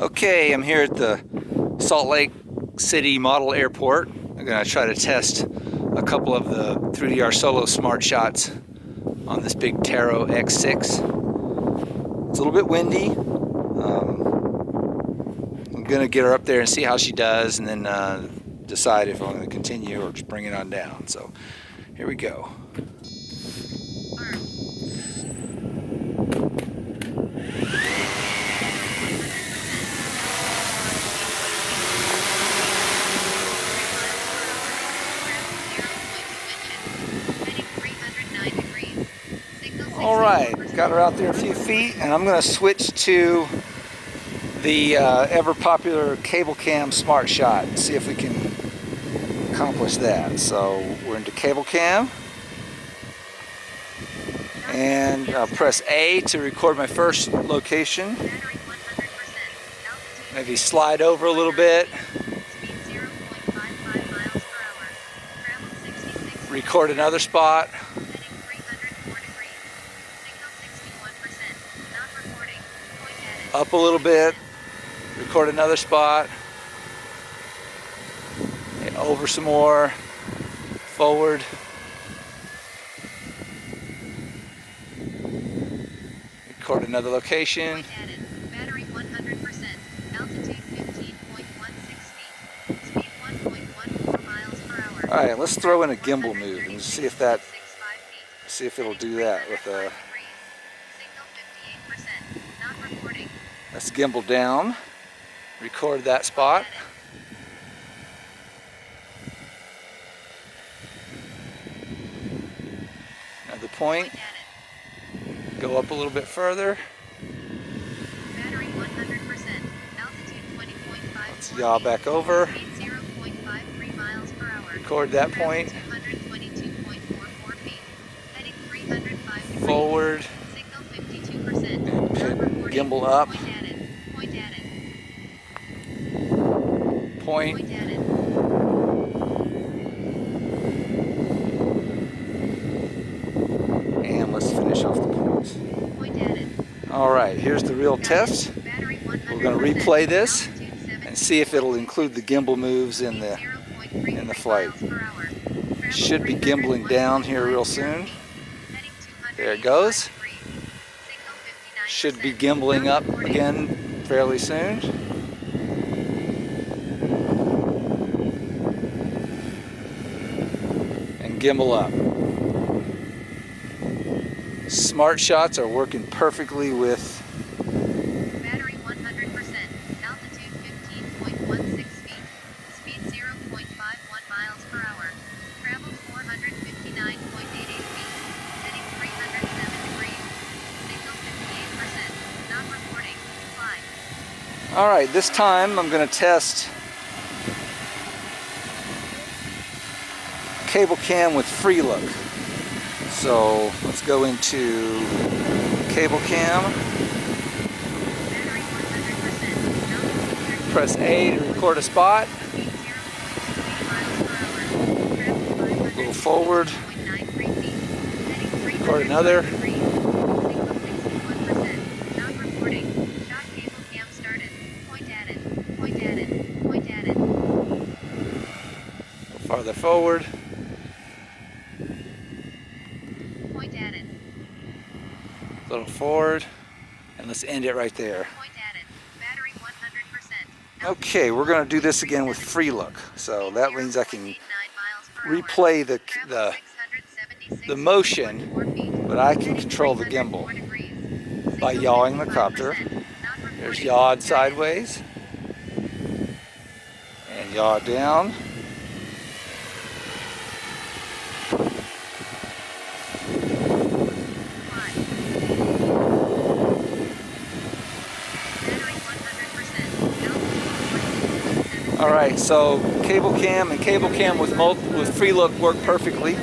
Okay, I'm here at the Salt Lake City Model Airport. I'm going to try to test a couple of the 3DR Solo SmartShots on this big Taro X6. It's a little bit windy. I'm going to get her up there and see how she does, and then decide if I'm going to continue or just bring it on down. So here we go. Alright, got her out there a few feet, and I'm going to switch to the ever popular cable cam smart shot and see if we can accomplish that. So we're into cable cam, and I'll press A to record my first location. Maybe slide over a little bit. Record another spot. Up a little bit, record another spot, and over some more, forward, record another location. Battery 100%, altitude 15.16 feet, speed 1.14 miles per hour. All right, let's throw in a gimbal move and see if it'll do that with a. Let's gimbal down, record that spot. Another point. Go up a little bit further. Battery 100%, altitude 20.5. Let's yaw back over. Speed 0.53 miles per hour. Record that point. 222.44 feet. Heading 305 degrees. Forward. Signal 52%. And gimbal up. Point at it. Point. Point at it. And let's finish off the points. Point at it. Alright, here's the real test. Battery 100%. We're going to replay this Altitude 7. and see if it'll include the gimbal moves in the flight. Should be gimbaling down here real soon. There it goes. Should be gimbaling up again fairly soon. And gimbal up. Smart shots are working perfectly with battery 100%, altitude 15.16 feet, speed 0.51 miles per hour, traveled 459.88 feet, heading 307 degrees, signal 58%, not reporting, fly. Alright, this time I'm going to test cable cam with free look. So let's go into cable cam. Battery 100%, Press A to record a spot. speed 0.28 miles per hour, traveled A little forward. 593 feet, heading 305 Record another. degrees, signal 61%, not reporting, shot cable cam started, point at it, point at it, point at it. Farther forward. Point at it. A little forward. And let's end it right there. Point at it. Battery 100%. Okay, we're going to do this again with free look. So that means I can replay the motion, but I can control the gimbal by yawing the copter. There's yawed sideways and yaw down. Alright, so cable cam and cable cam with free look work perfectly.